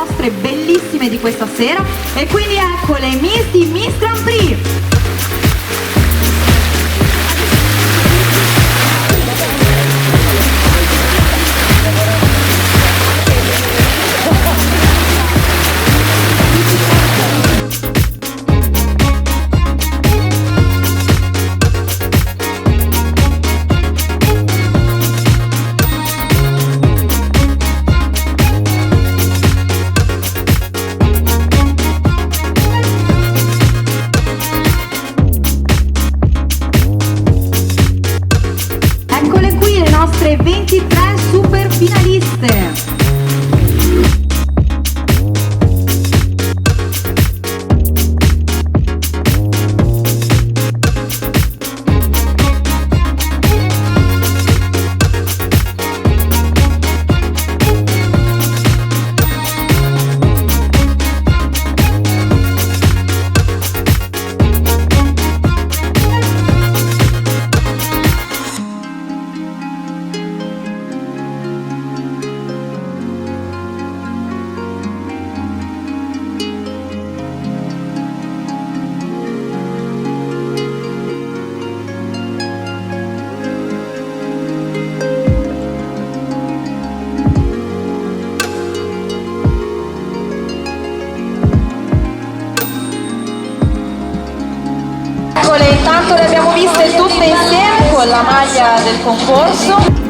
nostre bellissime di questa sera, e quindi ecco le Miss di Miss Grand Prix. Eccole qui le nostre 23 super finaliste. Intanto le abbiamo viste tutte insieme con la maglia del concorso.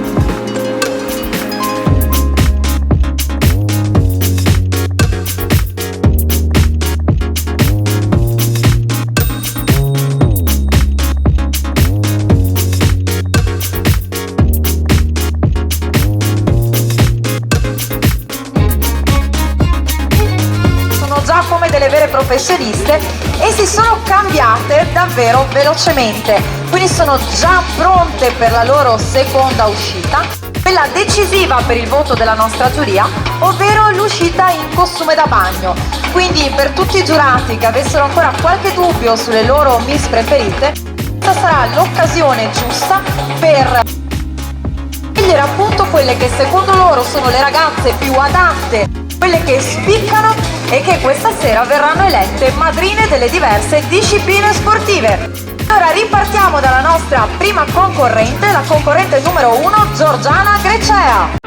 Sono già come delle vere professioniste e si sono cambiate davvero velocemente, quindi sono già pronte per la loro seconda uscita, quella decisiva per il voto della nostra giuria, ovvero l'uscita in costume da bagno. Quindi per tutti i giurati che avessero ancora qualche dubbio sulle loro Miss preferite, questa sarà l'occasione giusta per scegliere appunto quelle che secondo loro sono le ragazze più adatte, quelle che spiccano e che questa sera verranno elette madrine delle diverse discipline sportive. Ora ripartiamo dalla nostra prima concorrente, la concorrente numero 1, Giorgiana Grecea.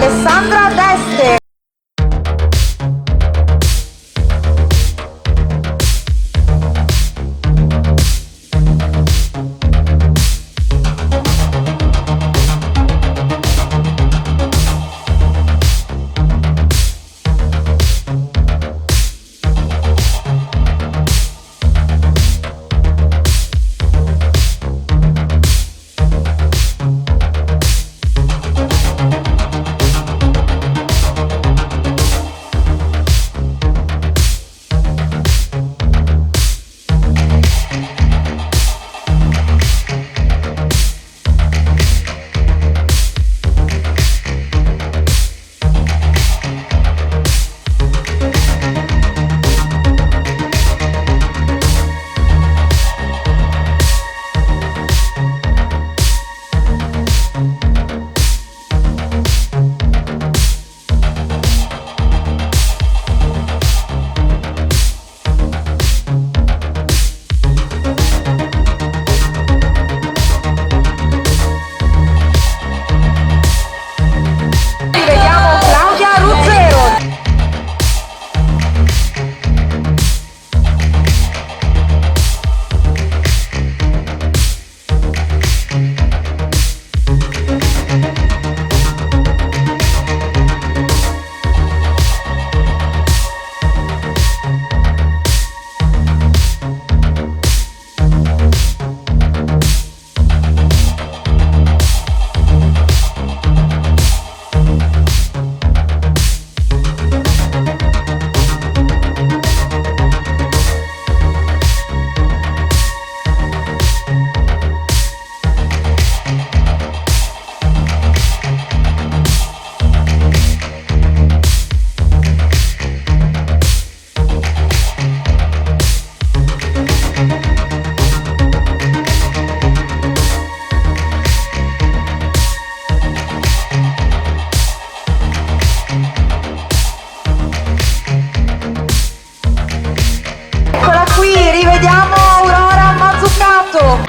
Alessandra Deste. Rivediamo Aurora Mazzucato.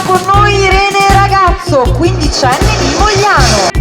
con noi Irene Ragazzo, 15enne di Mogliano.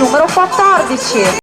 numero 14.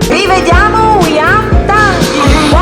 Rivediamo William Tanti.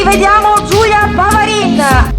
Rivediamo Giulia Bavarin.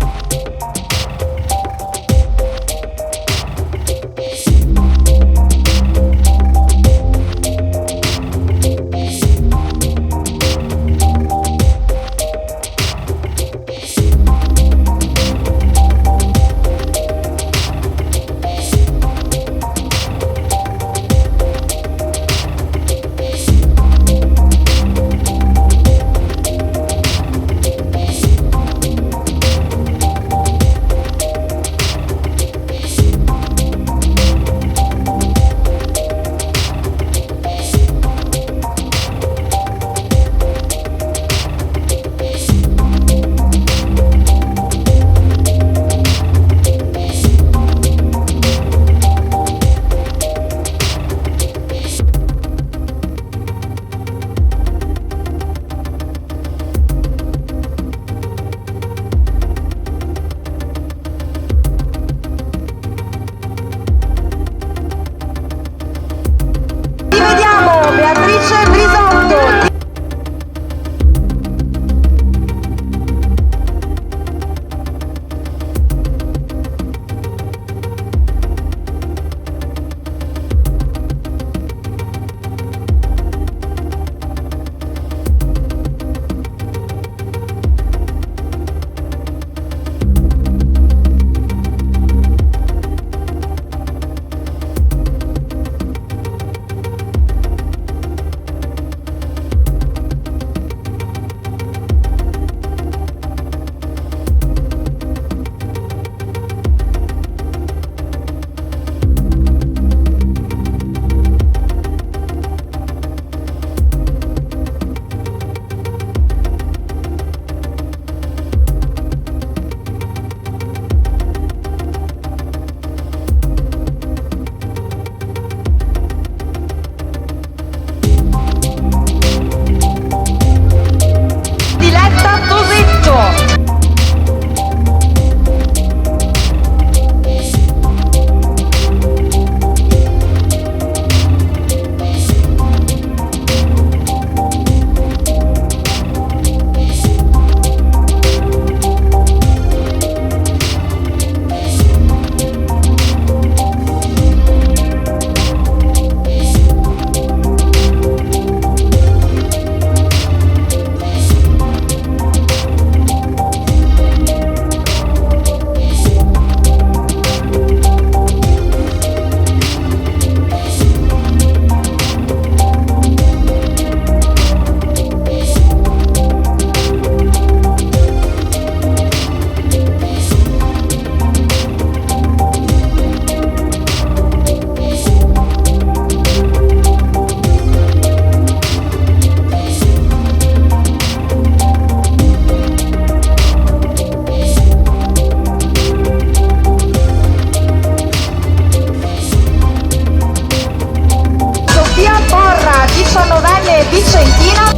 Vicentina.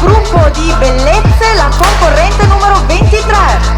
Gruppo di bellezze, la concorrente numero 23.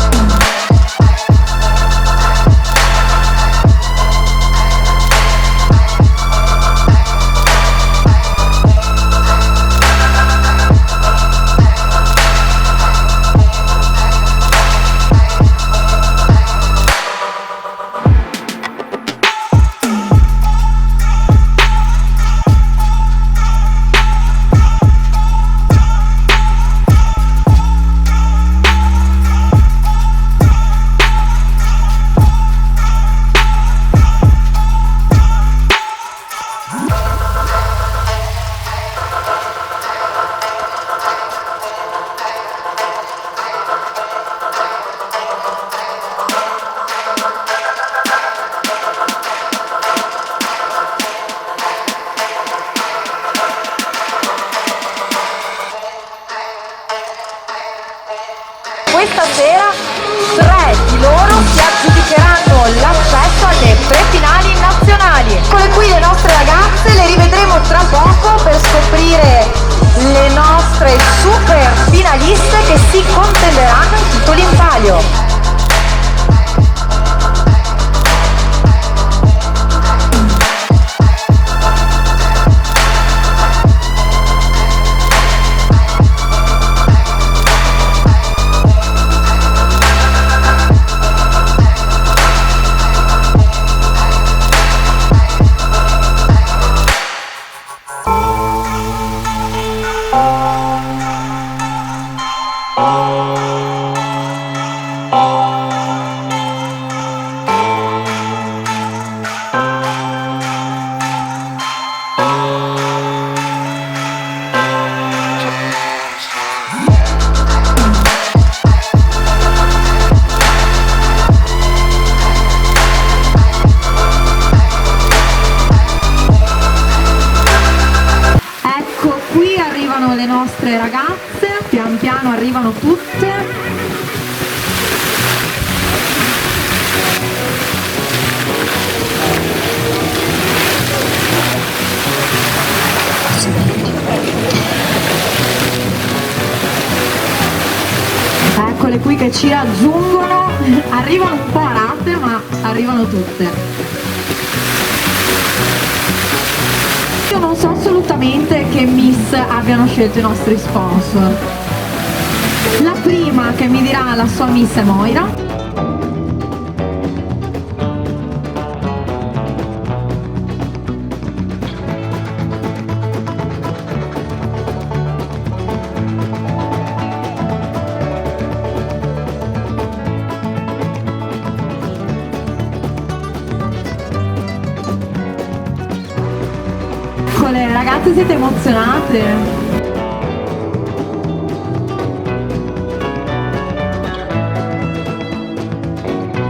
Questa sera 3 di loro si aggiudicheranno l'accesso alle prefinali nazionali. Eccole qui le nostre ragazze, le rivedremo tra poco per scoprire le nostre super finaliste che si contenderanno i titoli in palio. Le nostre ragazze pian piano arrivano tutte. Eccole qui che ci raggiungono, arrivano un po' a rate ma arrivano tutte. Io non so assolutamente che Miss abbiano scelto i nostri sponsor. La prima che mi dirà la sua Miss è Moira. Ragazze, siete emozionate?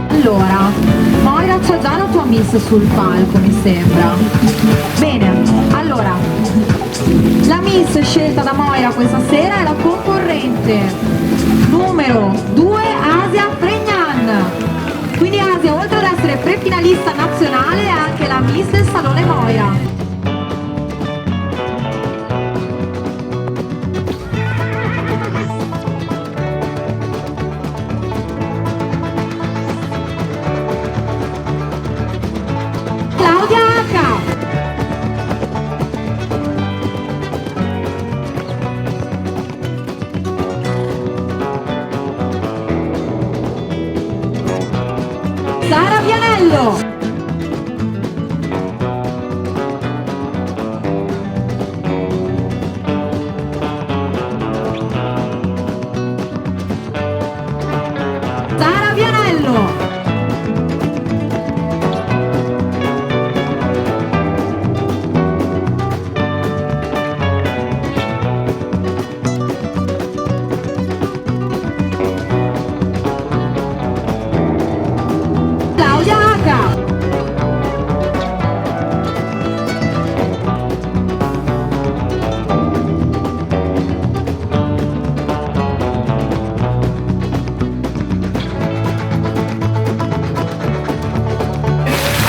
Allora, Moira, c'è già la tua Miss sul palco, mi sembra. Bene, allora, la Miss scelta da Moira questa sera è la concorrente numero 2, Asia Fregnan. Quindi Asia, oltre ad essere prefinalista nazionale, è anche la Miss del Salone Moira. Sara Vianello. Sara Vianello.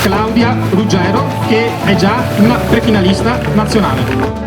Claudia Ruggero, che è già una prefinalista nazionale.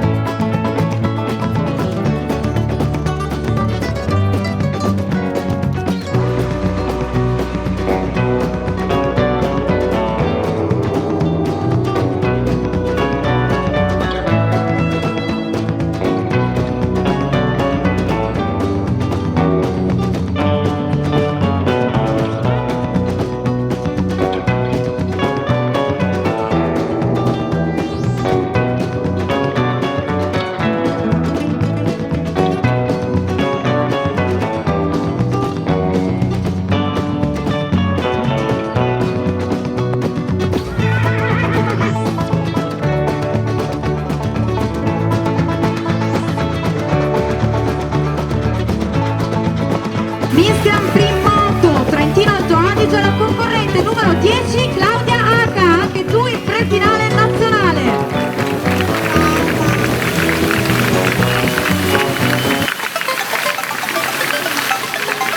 Miss Grand Prix Moto Trentino Alto Adige, la concorrente numero 10 Claudia H, anche tu in prefinale nazionale.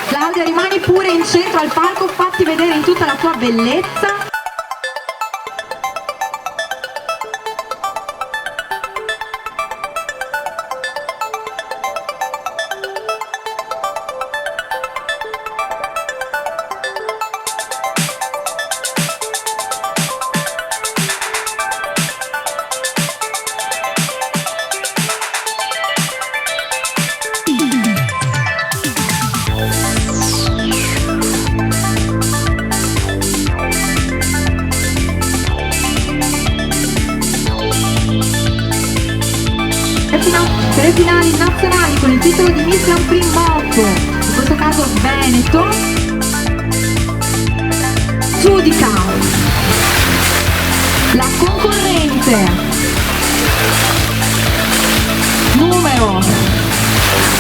Claudia, rimani pure in centro al palco, fatti vedere in tutta la tua bellezza. Per le finali nazionali con il titolo di Miss Grand Prix Moto, in questo caso Veneto, giudica la concorrente numero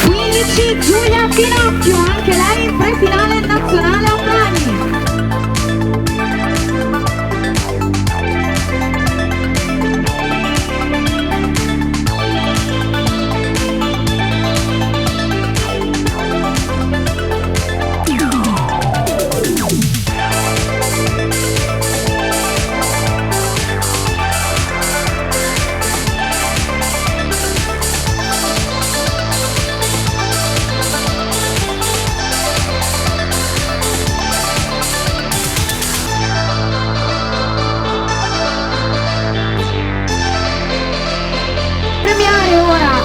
15 Giulia Pinocchio, anche lei in prefinale nazionale a Trani.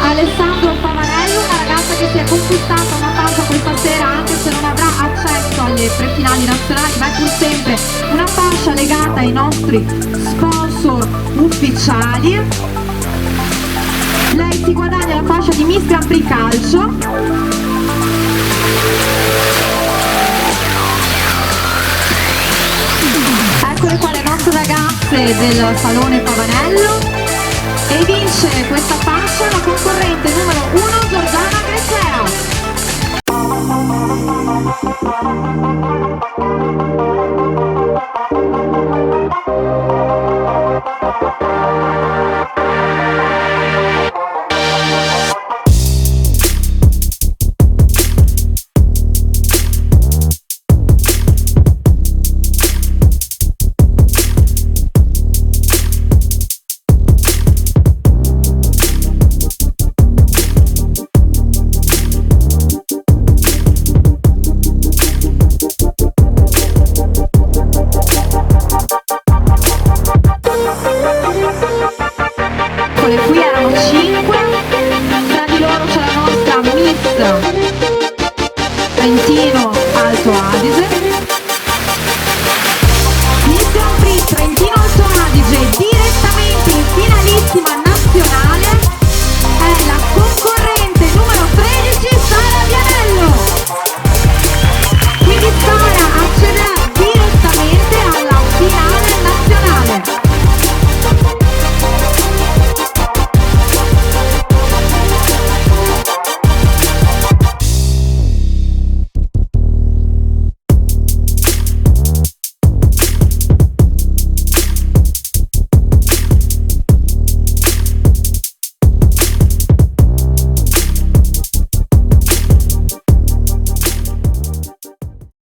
Alessandro Pavanello, una ragazza che si è conquistata una fascia questa sera, anche se non avrà accesso alle prefinali nazionali, ma è pur sempre una fascia legata ai nostri sponsor ufficiali. Lei si guadagna la fascia di Miss Grand Prix Calcio. Eccole qua le nostre ragazze del Salone Pavanello. E vince questa fascia la concorrente numero 1 Giordana Grecea.